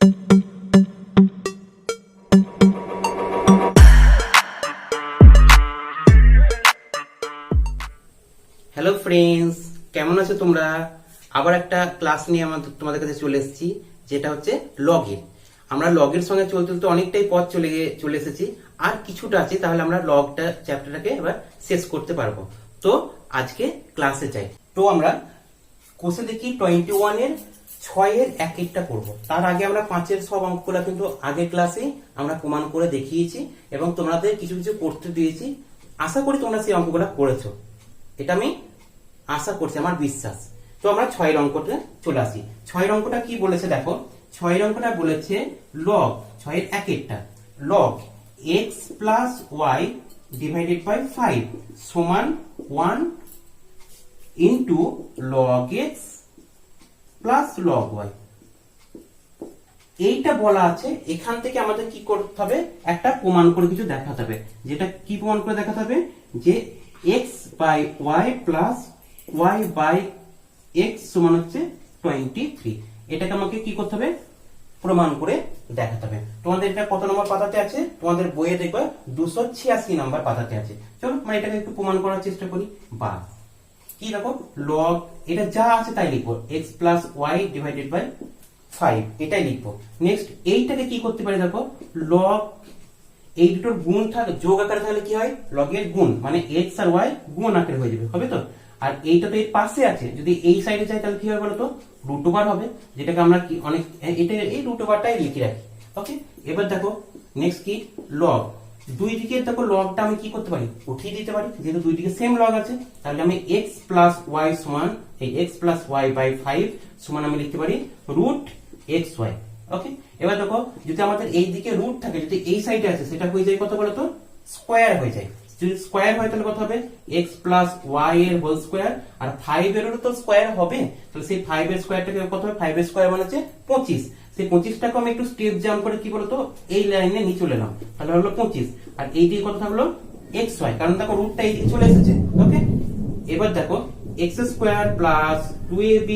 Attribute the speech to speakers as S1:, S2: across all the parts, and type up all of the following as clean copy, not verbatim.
S1: Hello friends, কেমন আছো তোমরা? আবার একটা ক্লাস নিয়ে তোমাদের কাছে চলে এসেছি, যেটা হচ্ছে লগের। আমরা লগের সঙ্গে চলতে চলতে অনেকটাই পথ চলে এসেছি, আর কিছুটা আছে, তাহলে আমরা লগটা চ্যাপ্টারটাকে এবার শেষ করতে পারবো। তো আজকে ক্লাসে যাই। তো আমরা কোষে দেখি 21 এর 6 এর এক একটা করবো। তার আগে আমরা 5 এর সব অঙ্কগুলো কিন্তু আগের ক্লাসে আমরা প্রমাণ করে দেখিয়েছি এবং তোমাদের কিছু কিছু করতে দিয়েছি। আশা করি তোমরা সেই অঙ্কগুলো করেছো, এটা আমি আশা করছি, আমার বিশ্বাস। তো আমরা 6 এর অঙ্কতে চলে আসি। 6 এর অঙ্কটা কি বলেছে দেখো। 6 এর অঙ্কটা বলেছে লগ 6 এর এক একটা log x plus y divided by 5 সমান 1 into log x plus log y। এইটা বলা আছে। এখান থেকে আমাদের কি করতে হবে, একটা প্রমাণ করে কিছু দেখাতে হবে। যেটা কি প্রমাণ করে দেখাতে হবে, যে x by y plus y by x সমান হচ্ছে 23। এটাকে আমাকে কি করতে হবে, প্রমাণ করে দেখাতে হবে। তোমাদের এটা কত নম্বর পাতাতে আছে? তোমাদের বইয়ে দেখবে 286 নম্বর পাতাতে আছে। চলো আমরা এটাকে একটু প্রমাণ করার চেষ্টা করি। বা কি দেখো, লগ এটা যা আছে তাই লিখবো, x plus y divided by 5 এটাই লিখবো। নেক্সট এইটাকে কি করতে পারি দেখো, লগ এই দুটোর গুণ থাকে, যোগ আকারে থাকলে কি হয়, লগের গুণ, মানে x আর y গুণ আকারে হয়ে যাবে, হবে তো। আর এইটা তো এর পাশে আছে, যদি এই সাইডে যাই তাহলে কি হবে বলতো, রুট ওভার হবে, যেটাকে আমরা কি অনেক এটা এই রুট ওভারটাই লিখে রাখি। ওকে, এবার দেখো নেক্সট কি, লগ দুই দিকে দেখো লগটা আমি কি করতে পারি, উঠিয়ে দিতে পারি, যেহেতু দুই দিকে সেম লগ আছে। তাহলে আমি x প্লাস y সমান এই x প্লাস y বাই 5 সমান আমি লিখতে পারি রুট xy। ওকে, এবার দেখো যদি আমাদের এই দিকে রুট থাকে, যদি এই সাইডে আছে, সেটা হয়ে যায় কত বলতো, স্কোয়ার হয়ে যায়। যদি স্কোয়ার হয় তাহলে কত হবে, x প্লাস y এর হোল স্কোয়ার, আর 5 এরও তো স্কোয়ার হবে। তাহলে সেই 5 এর স্কোয়ারটাকে কত হবে, 5 এর স্কোয়ার মানে হচ্ছে 25। সেই 25টাকে আমি একটু স্টেপ জাম্প করে কি বলতো, এই লাইনে নিয়ে চলে এলাম, তাহলে হলো 25। আর এই দিকে কত থাকলো, xy, কারণ দেখো রুটটা এই দিকে চলে এসেছে। ওকে, এবার দেখো x স্কোয়ার প্লাস 2ab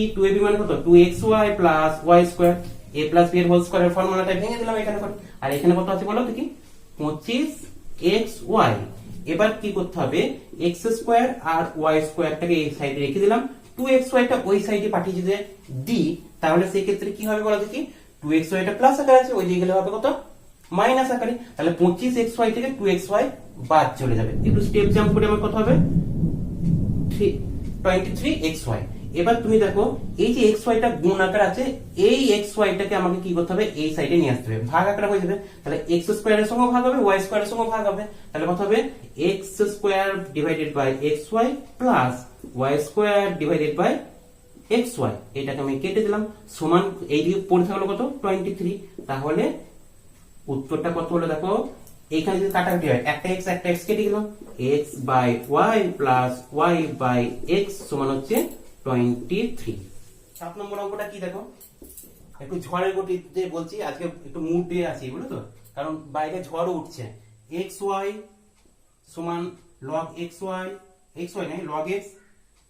S1: মানে কত, 2xy plus y square, a plus b এর হোল স্কোয়ারের ফর্মুলাটা ভেঙে দিলাম এখানে করে। আর এখানে কত আছে বলো দেখি, 25xy। এবার কি করতে হবে, x স্কোয়ার আর y স্কোয়ারটাকে এই সাইডে রেখে দিলাম, 2xy টা ওই সাইডে পাঠিয়ে যদি দিই, তাহলে সেই ক্ষেত্রে কি হবে বলো দেখি, 2xy টা প্লাস আকারে আছে, ওই দিকে গেলে হবে কত, মাইনাস আকারে। তাহলে 25xy থেকে 2xy বাদ চলে যাবে। একটু স্টেপ জাম্প করে আমার কত হবে, 23xy। এবার তুমি দেখো এই যে xy টা গুণ আকার আছে, এই xy টাকে আমাকে কি করতে হবে, এই সাইডে নিয়ে আসতে হবে, ভাগ আকারে হয়ে যাবে। তাহলে x স্কয়ারের সঙ্গে ভাগ হবে, y স্কয়ারের সঙ্গে ভাগ হবে। তাহলে কত হবে, x square divided by xy plus y square divided by xy। এটাকে আমি কেটে দিলাম, সমান এইদিকে পড়ে থাকলো কত, 23। তাহলে উত্তরটা কত হলো দেখো, এখানে যদি কাটাকাটি হয়, একটা x কেটে গেল, x by y plus y by x সমান হচ্ছে 23। 7 নম্বর অঙ্কটা কি দেখো, একটু ঝড়ের গতিতে বলছি, আজকে একটু মুড দিয়ে আছি বুঝলো তো, কারণ বাইরে ঝড়ও উঠছে। xy সমান log xy নাই log x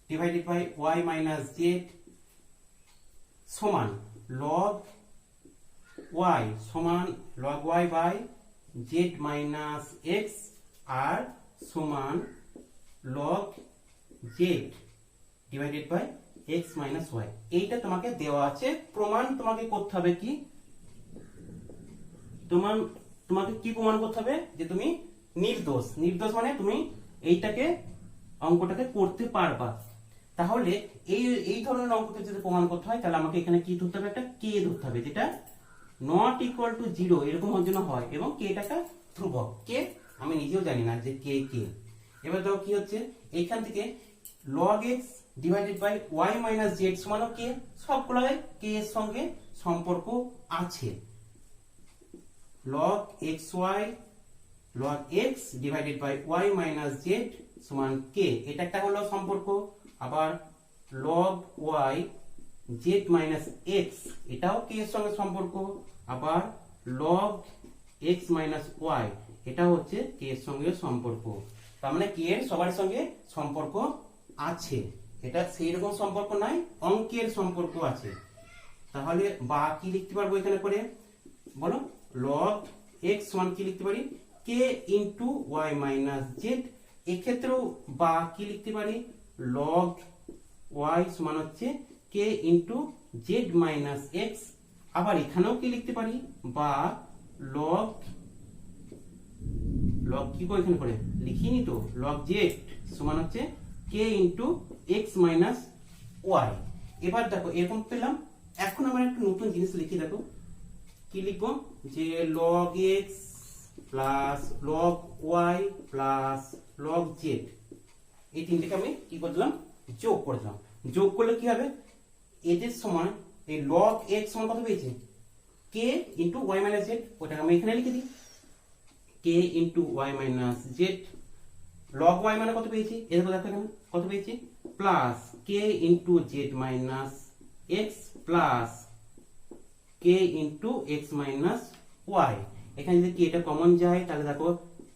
S1: divided by y minus z সমান log y সমান log y by z minus x আর সমান log z divided by x minus y। এইটা তোমাকে দেওয়া আছে, প্রমাণ তোমাকে করতে হবে কি, তোমাকে কি প্রমাণ করতে হবে, যে তুমি নির্দোষ মানে তুমি এইটাকে অঙ্কটাকে করতে পারবা। তাহলে এই ধরনের অঙ্ককে যদি প্রমাণ করতে হয়, তাহলে আমাকে এখানে কি ধরতে হবে, একটা k ধরতে হবে, যেটা নট ইকুয়াল টু 0 এরকম জন্য হয়, এবং k টাকা ধ্রুবক। k আমি নিজেও জানি না যে k। এবার দেখো কি হচ্ছে, এইখান থেকে log x divided by y minus z সমান k, সবগুলোই k এর সঙ্গে সম্পর্ক আছে। log x divided by y minus z সমান k, এটা একটা হলো সম্পর্ক। আবার log y z minus x, এটাও k এর সঙ্গে সম্পর্ক। আবার log x মাইনাস y, এটা হচ্ছে k এর সঙ্গে সম্পর্ক। তার মানে k এর সবার সঙ্গে সম্পর্ক আছে, এটা সেই রকম সম্পর্ক নাই, অঙ্কের সম্পর্ক আছে। তাহলে বা কি লিখতে পারবো এখানে করে, বলো লগ এক্স সমান কি লিখতে পারি কে ইন্টু ওয়াই মাইনাস জেড। এক্ষেত্রেও বা কি লিখতে পারি লগ ওয়াই সমান হচ্ছে কে ইন্টু জেড মাইনাস এক্স। আবার এখানেও কি লিখতে পারি বা লগ লগ কি করে এখানে করে লিখিনি তো লগ জেড সমান হচ্ছে কে ইন্টু এক্স মাইনাস ওয়াই। এবার দেখো এরকম পেলাম। এখন আমরা একটা নতুন জিনিস লিখি, দেখো কি লিখবো যে log x plus log y plus log z, এই তিনটাকে আমি কি করলাম যোগ করে দিলাম। যোগ করলে কি হবে এদের সমান এই লগ এক্স সমান কত পেয়েছে K into Y minus Z, ওটাকে আমি এখানে লিখে দিই K into Y minus Z. Log Y মানে কত পেয়েছি এদের দেখো এখানে কত পেয়েছি plus K into Z minus X plus K into X minus Y. এখানে যদি কি এটা কমন যায় তাহলে দেখো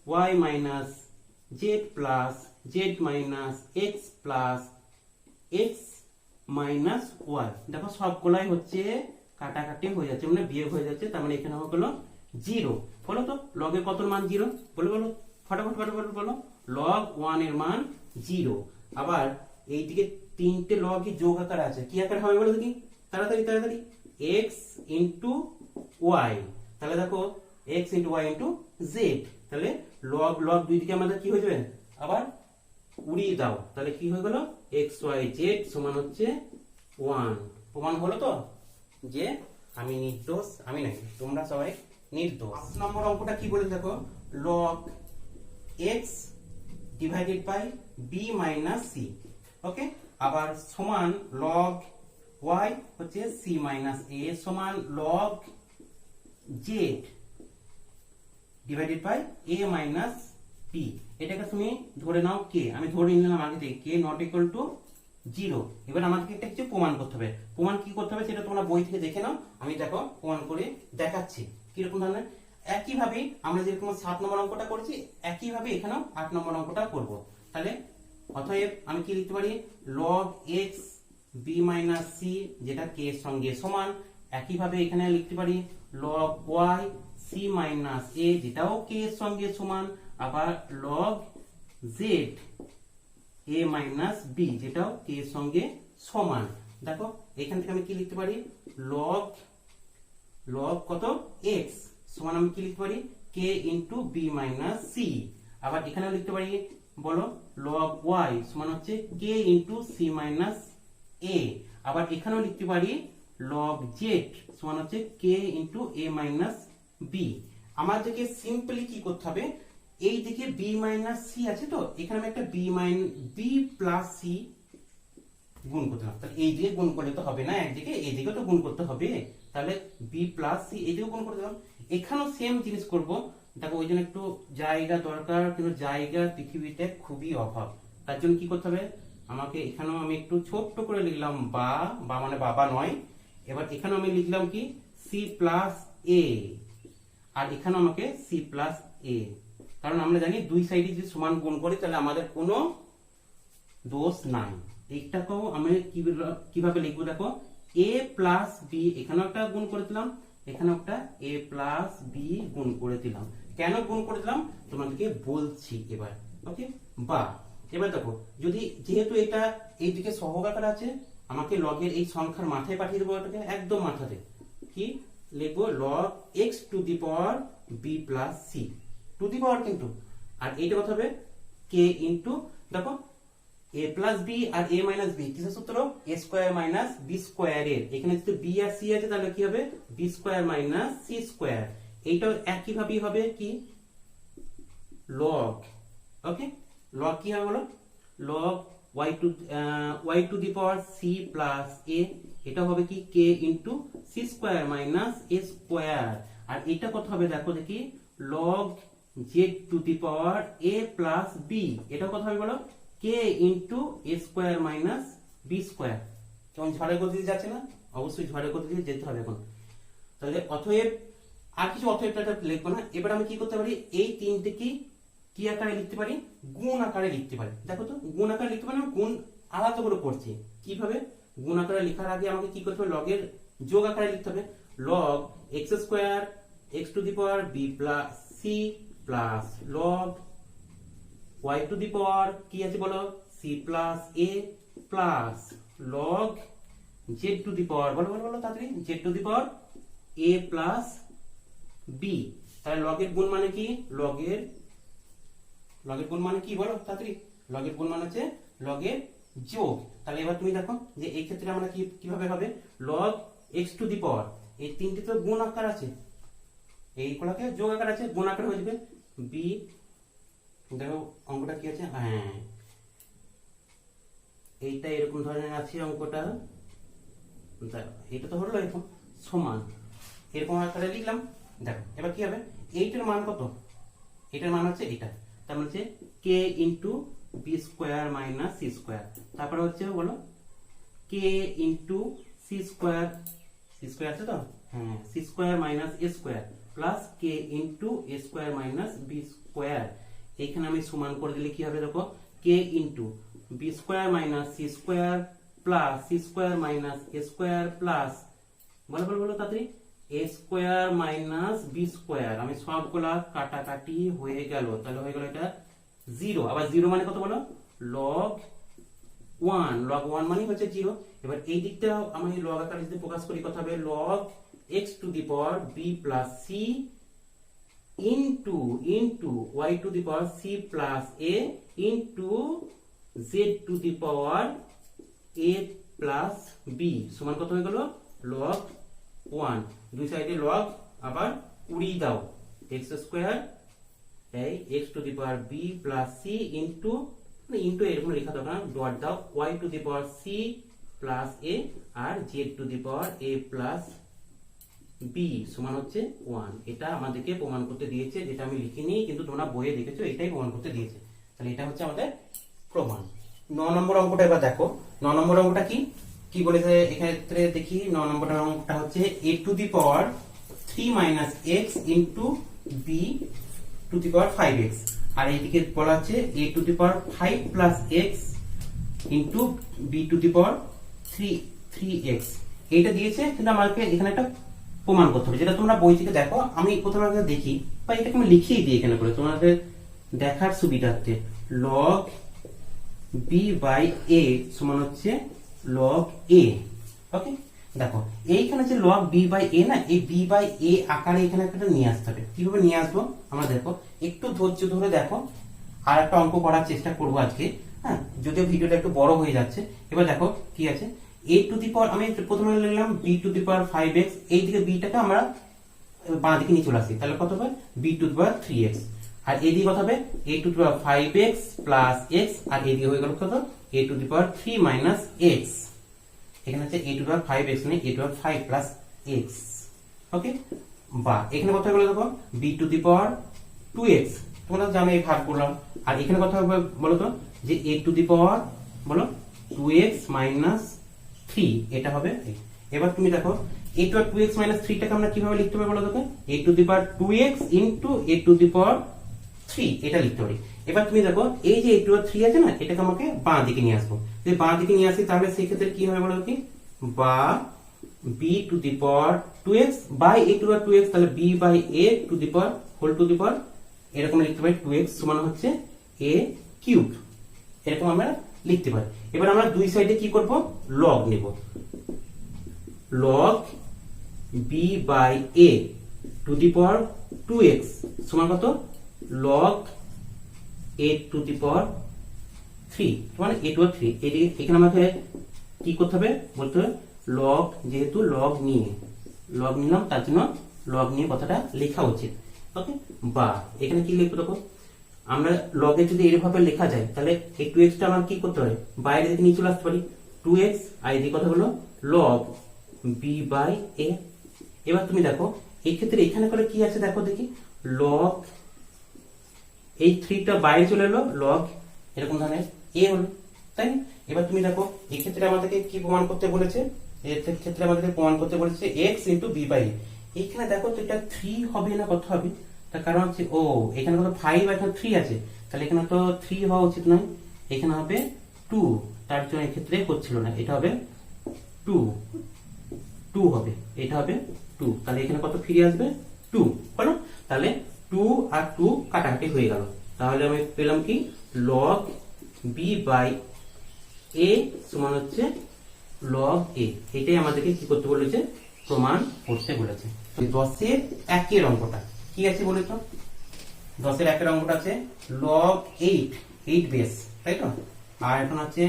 S1: Y minus Z plus Z minus X plus X minus Y. দেখো সবগুলাই হচ্ছে কাটাকাটি হয়ে যাচ্ছে, মানে বিয়োগ হয়ে যাচ্ছে, তার মানে এখানে হলো জিরো। বলো তো লগের কত মান জিরো, বলো বলো ফটাফট ফটাফট বলো লগ ওয়ান এর মান জিরো। আবার এইদিকে তিনটে লগই যোগ আকার আছে, কি আকার হবে বলো দেখি তাড়াতাড়ি তাড়াতাড়ি এক্স ইন্টু ওয়াই, তাহলে দেখো x into y into z, তাহলে লগ লগ দুই দিকে আমাদের কি হয়ে যাবে আবার উড়িয়ে দাও, তাহলে কি হয়ে গেল এক্স ওয়াই জেড সমান হচ্ছে ওয়ান। প্রমাণ হলো তো যে আমি নির্দোষ, আমি নাই তোমরা সবাই নির্দোষ। 5 নম্বর অঙ্কটা কি বলে দেখো log X divided by B minus C, okay. আবার সমান লগ ওয়াই হচ্ছে সি মাইনাস এ সমান log Z divided by A minus B. এটাকে তুমি ধরে নাও কে, আমি ধরে নিলাম আগে থেকে কে নট ইকুয়াল টু জিরো। এবার আমাকে একটা কিছু প্রমাণ করতে হবে। প্রমাণ কি করতে হবে সেটা তোমরা বই থেকে দেখে নাও, আমি দেখো প্রমাণ করে দেখাচ্ছি কিরকম ধরনের। একইভাবে আমরা যেরকম 7 নম্বর অঙ্কটা করেছি একইভাবে এখানেও 8 নম্বর অঙ্কটা করব। তাহলে অতএব আমি কি লিখতে পারি log x b minus c যেটা কে এর সঙ্গে সমান, একইভাবে এখানে লিখতে পারি log y c minus a যেটাও কে এর সঙ্গে সমান, আবার log z a minus b যেটাও কে এর সঙ্গে সমান। দেখো এখান থেকে আমি কি লিখতে পারি লগ লগ কত এক্স সমান আমি কি লিখতে পারি কে ইন্টু বি মাইনাস সি। আবার এখানেও লিখতে পারি বলো লগ ওয়াই সমান হচ্ছে কে ইন্টু সি মাইনাস এ। আবার এখানেও লিখতে পারি লগ জেড সমান হচ্ছে কে ইন্টু এ মাইনাস বি। আমাদেরকে সিম্পলি কি করতে হবে এই দিকে বি মাইনাস সি আছে তো এখানে আমি একটা বি প্লাস সি গুণ করতে হবে, তাহলে এই দিকে গুণ করলে তো হবে না, একদিকে এই দিকে তো গুণ করতে হবে, তাহলে বি প্লাস সি এই দিকে গুণ করে দিলাম। এখানেও সেম জিনিস করব, দেখো ওই জন্য একটু জায়গা দরকার, কিন্তু জায়গা পৃথিবীতে খুবই অভাব, তার জন্য কি করতে হবে আমাকে এখানেও আমি একটু ছোট্ট করে লিখলাম বা মানে বাবা নয়। এবার এখানেও আমি লিখলাম কি সি প্লাস এ, আর এখানেও আমাকে সি প্লাস এ, কারণ আমরা জানি দুই সাইডে যদি সমান গুণ করি তাহলে আমাদের কোনো দোষ নাই। এইটাকেও আমি কিভাবে লিখবো দেখো এ প্লাস বি, এখানেও একটা গুণ করে দিলাম, এখানে একটা এ প্লাস বি গুণ করে দিলাম। কেন গুণ করে দিলাম তোমাদেরকে বলছি এবার, ওকে। বা এবার দেখো যদি যেহেতু এটা এইদিকে সহগাকার আছে আমাকে লগের এই সংখ্যার মাথায় পাঠিয়ে দেবো, এটাকে একদম মাথাতে কি লিখবো log X to the power B plus C to the power, কিন্তু আর এইটা কথা হবে কে ইন্টু দেখো এ প্লাস বি আর এ মাইনাস বি কিসের সূত্র A square minus B square এর, এখানে যদি বি আর সি আছে তাহলে কি হবে b square minus c square. এইটাও একইভাবেই হবে কি লগ, ওকে। লগ কি হবে বলো log Y to the power C plus A, এটা হবে কি K into C square minus A square. আর এটা কত হবে দেখো দেখি log Z to the power A plus B, এটা কত হবে বলো K into A square minus B square. কেমন ঝড়ের গতিতে যাচ্ছে না, অবশ্যই ঝড়ের গতিতে যেতে হবে এখন। তাহলে অতএব আর কিছু অতএবটা লিখবো না। এবার আমি কি করতে পারি এই তিনটে কি আকারে লিখতে পারি গুণ আকারে লিখতে পারি। দেখো তো গুণ আকারে লিখতে পারি, গুণ আলাদা করে করছি কিভাবে, গুণ আকারে লেখার আগে আমাকে কি করতে হবে লগের যোগ আকারে লিখতে হবে log X square x to the power b plus c plus log y to the power কি আছে বলো c plus a plus log z to the power বলো বলো বলো তাড়াতাড়ি z to the power a plus b। তাহলে log এর গুণ মানে কি log এর গুণ মানে কি বলো তাড়াতাড়ি log এর গুণ মানে হচ্ছে log এর যোগ। তাহলে এবার তুমি দেখো যে এই ক্ষেত্রে আমরা কিভাবে হবে log x টু দি পাওয়ার এই তিনটি তো গুণ আকার আছে এই গুলোকে যোগ আকার আছে গুণ আকার হয়ে যাবে b। দেখো অঙ্কটা কি আছে হ্যাঁ এইটা এরকম ধরনের আছে অঙ্কটা এটা তো হলো এখন সমান এরকম আকারে লিখলাম। দেখো এবার কি হবে এইটার মান কত এটার মান হচ্ছে এটা তার মানে হচ্ছে k into b square minus c square তারপরে হচ্ছে বলো k ইনটু c স্কয়ার আছে তো হ্যাঁ c square minus a square plus k into a square minus b square. এখানে আমি সমান করে দিলে কি হবে দেখো k into b square minus c square plus c square minus a square plus বলো বলো বলো তাড়াতাড়ি a square minus b square. আমি সবগুলা কাটাকাটি হয়ে গেল তাহলে হয়ে গেল এটা 0 আবার 0 মানে কত বলো log 1 মানে হচ্ছে 0। এবার এই দিকটা আমি log আকারে যদি প্রকাশ করি কত হবে log x to the power b plus c into y to the power c plus a into z to the power a plus b সমান কত হয়ে গেল log 1 দুই সাইডে log আবার উড়িয়ে দাও x স্কয়ার এই x to the power b plus c into এরকম লেখা দরকার ডট দাও y to the power c plus a আর z to the power a plus b সমান হচ্ছে 1। এটা আমাদেরকে প্রমাণ করতে দিয়েছে যেটা আমি লিখিনি কিন্তু তোমরা বইয়ে দেখেছো এটাই প্রমাণ করতে দিয়েছে। তাহলে এটা হচ্ছে আমাদের প্রমাণ। 9 নম্বর অঙ্কটা এবার দেখো 9 নম্বর অঙ্কটা কি বলেছে এক্ষেত্রে দেখি 9 নম্বর অঙ্কটা হচ্ছে a to the power 3 minus x into b to the power 5x আর এইদিকে বলা হচ্ছে a to the power 5 plus x into b to the power 3x এইটা দিয়েছে কিন্তু আমাকে এখানে একটা প্রমাণ করতে হবে যেটা তোমরা বই থেকে দেখো আমি প্রথমে দেখি বা এটাকে আমি লিখিয়ে দিই এখানে করে তোমাদের দেখার সুবিধার্থে log b বাই a সমান হচ্ছে log a। ওকে দেখো এইখানে যে log b বাই a না এই b বাই a আকারে এখানে একটা নিয়ে আসতে হবে। কিভাবে নিয়ে আসবো আমরা দেখো একটু ধৈর্য ধরে দেখো আর একটা অঙ্ক করার চেষ্টা করবো আজকে হ্যাঁ যদিও ভিডিওটা একটু বড় হয়ে যাচ্ছে। এবার দেখো কি আছে a টু দি পাওয়ার আমি প্রথমে লিখলাম b to the power 5x এইদিকে b টাকে আমরা বাঁ দিকে নিয়ে চলে আসি তাহলে কত হবে b to the power 3x আর এদিকে কত হবে a to the power 5x plus x আর এদিকে হয়ে গেল কত a to the power 3 minus x এখানে হচ্ছে a to the power 5x মানে a to the power 5 plus x। ওকে বা এখানে কত হয়ে গেল দেখো b to the power 2x তোমরা জানো এই ভাগ করলাম আর এখানে কত হবে বলো তো যে a টু দি পাওয়ার বলো 2x মাইনাস 3 এটা হবে। এবার তুমি দেখো a to the power 2x minus 3 টাকে আমরা কিভাবে লিখতে পারি বলো তো a to the power 2x into a to the power 3 এটা লিখতে পারি। এবার তুমি দেখো এই যে a টু দি পাওয়ার 3 আছে না এটাকে আমাকে বাঁ দিকে নিয়ে আসবো যদি বাঁ দিকে নিয়ে আসি তাহলে সেই ক্ষেত্রে কি হবে বলো কি বা b to the power 2x by a to the power 2x তাহলে b by a to the power whole to the power এরকম লিখতে পারি 2x সমান হচ্ছে a কিউব এরকম আমরা লিখতে পারি। এবার আমরা দুই সাইডে কি করব log নেব log b by a to the power 2x সমান কত log a to the power 3 মানে a টু দি পাওয়ার 3 এদিকে এখানে আমাকে কি করতে হবে বলতে হবে log যেহেতু log নিলাম তার জন্য log নিয়ে কথাটা লেখা উচিত। ওকে বা এখানে কি লিখবো দেখো আমরা লগে যদি এরভাবে লেখা যায় তাহলে এই 2x টা আমরা কি করতে পারি বাইরে থেকে নিয়ে চলে আসতে পারি 2x আর এই কথা হলো log b বাই a। এবার তুমি দেখো এই ক্ষেত্রে এখানে করে কি আছে দেখো দেখি log এই 3 টা বাইরে চলে এলো log এরকম ধরনের a হলো তাই। এবার তুমি দেখো এই ক্ষেত্রে আমাদেরকে কি প্রমাণ করতে বলেছে এর ক্ষেত্রে আমাদেরকে প্রমাণ করতে বলেছে x into b by a। এখানে দেখো তো এটা 3 হবে না কত হবে তার কারণ হচ্ছে ও এখানে কত 5 এখানে 3 আছে তাহলে এখানে তো 3 হওয়া উচিত নয় এখানে হবে 2 তার জন্য এই ক্ষেত্রে হচ্ছিল না এটা হবে 2 হবে এটা হবে 2 তাহলে এখানে কত ফিরে আসবে 2 টু হলো। তাহলে 2 আর 2 কাটাকাটি হয়ে গেল। তাহলে আমি পেলাম কি log b বাই a সমান হচ্ছে log a। এটাই আমাদেরকে কি করতে বলেছে, প্রমাণ করতে বলেছে। 10-এর 1-এর অঙ্কটা কি আছে বলে তো, 10-এর 1-এর অঙ্কটা আছে log 8 বেস, তাই তো। আর এখন আছে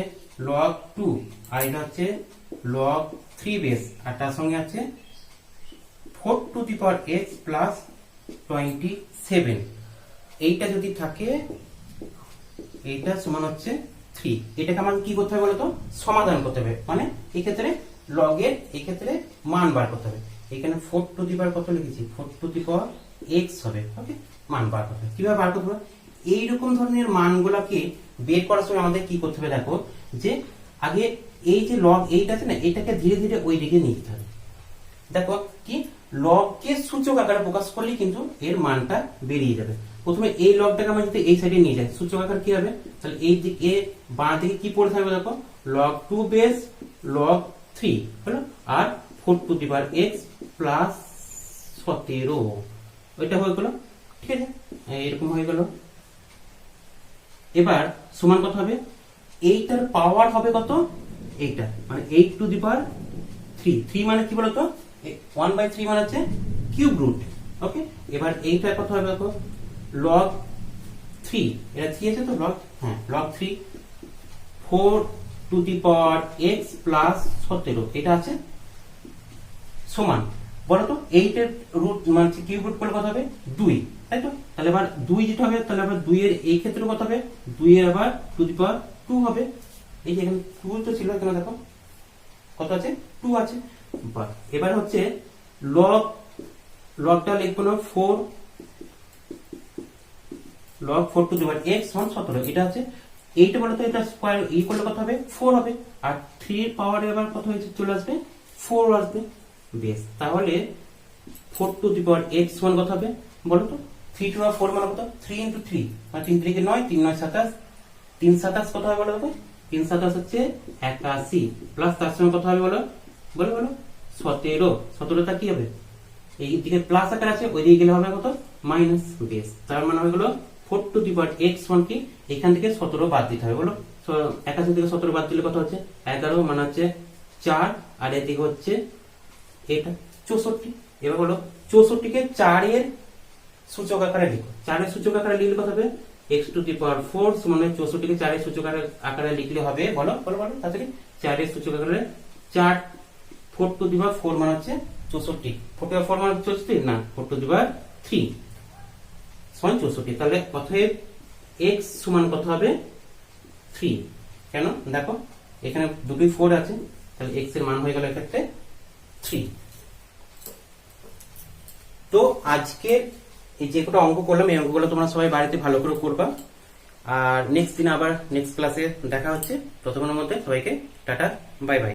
S1: log 2, আর এটা হচ্ছে log 3 বেস, আর তার সঙ্গে আছে 4 two the power x plus 27। এইটা যদি থাকে এইটা সমান হচ্ছে 3। এটাকে আমাকে কি করতে হবে বলতো, সমাধান করতে হবে। মানে এই ক্ষেত্রে লগ এর এই ক্ষেত্রে মান বার করতে হবে। এখানে 4 টু দি পাওয়ার কত লিখেছি, 4 টু দি পাওয়ার x হবে। ওকে, মান বার করতে হবে। কিভাবে বার করতে হবে, এইরকম ধরনের মানগুলোকে বের করার সময় আমাদের কি করতে হবে, দেখো যে আগে এই যে লগ 8 আছে না, এটাকে ধীরে ধীরে ওই দিকে নিয়ে যেতে হবে। দেখো কি লগকে সূচক আকারে প্রকাশ করলে কিন্তু এর মানটা বেরিয়ে যাবে। প্রথমে এই লগটাকে আমরা যদি এই সাইডে নিয়ে যাই, সূচক আকার কি হবে, তাহলে এই দিকে বাঁ দিকে কি পড়ে থাকবে, দেখো log 2 বেস log 3 হলো, আর 4 two the power x plus 17 ওইটা হয়ে গেল। ঠিক আছে, এরকম হয়ে গেল। এবার সমান কত হবে, এইটার পাওয়ার হবে কত, এইটা মানে 8 টু দি পাওয়ার 3 মানে কি বলতো, 1/3 মানে হচ্ছে কিউব রুট। ওকে, এবার এইটা কত হবে দেখো log 3, এটা 3 আছে তো log, হ্যাঁ log 3 4 two the power x plus 17 এটা আছে সমান, বলতো 8 এর রুট মানে কিউব রুট করলে কত হবে 2, তাই তো। তাহলে এবার 2 যেটা হবে, তাহলে আবার 2 এর এই ক্ষেত্রে কত হবে, 2 এর আবার টু দি পাওয়ার 2 হবে। এই যে এখানে 2 তো ছিল, এখানে দেখো কত আছে 2 আছে। এবার হচ্ছে লগটা লিখবো না 4 log 4 two the power x সমান 17। এটা আছে এইটা বলতো, এটা স্কয়ার ই করলে কত হবে 4 হবে, আর 3 এর পাওয়ার এবার কত হয়েছে চলে আসবে 4 আসবে। বেশ, তাহলে 4 টু দি পাওয়ার x সমান কত হবে বলো তো, 3 টু দি পাওয়ার 4 মানে কত, 3 ইনটু 3 মানে 3 3 কে 9, 3 9 27, 3 27 কত হবে বলো তো, 3 27 হচ্ছে 81 প্লাস তার সঙ্গে কত হবে বলো বলো বলো 17। 17টা কি হবে, এই দিকে প্লাস আকার আছে, ওই দিকে গেলে হবে কত মাইনাস। বেস, তার মানে হয়ে গেল 4 টু দি পাওয়ার x সমান কি, এখান থেকে 17 বাদ দিতে হবে বলো। 81 থেকে 17 বাদ দিলে কত হচ্ছে 11 মানে হচ্ছে 4, আর এদিকে হচ্ছে এটা 64। এবার বলো 64 কে 4 এর সূচক আকারে লিখো, 4 এর সূচক আকারে লিখলে কত হবে x টু দি পাওয়ার 4 সমান 64 কে 4 এর সূচক আকারে লিখলে হবে বলো বলো বলো তাড়াতাড়ি, 4 এর সূচক আকারে 4 4 টু দি পাওয়ার 4 মানে হচ্ছে 64, 4 টু দি পাওয়ার 4 মানে 64 না, 4 টু দি পাওয়ার 3 সমান 64। তাহলে অতএব x সমান কত হবে 3। কেন দেখো এখানে দুটোই 4 আছে, তাহলে x এর মান হয়ে গেল এক্ষেত্রে 3। তো আজকে এই যে কটা অঙ্ক করলাম, এই অঙ্কগুলো তোমরা সবাই বাড়িতে ভালো করে করবা, আর নেক্সট দিন আবার নেক্সট ক্লাসে দেখা হচ্ছে। ততক্ষণের মধ্যে সবাইকে টাটা, বাই বাই।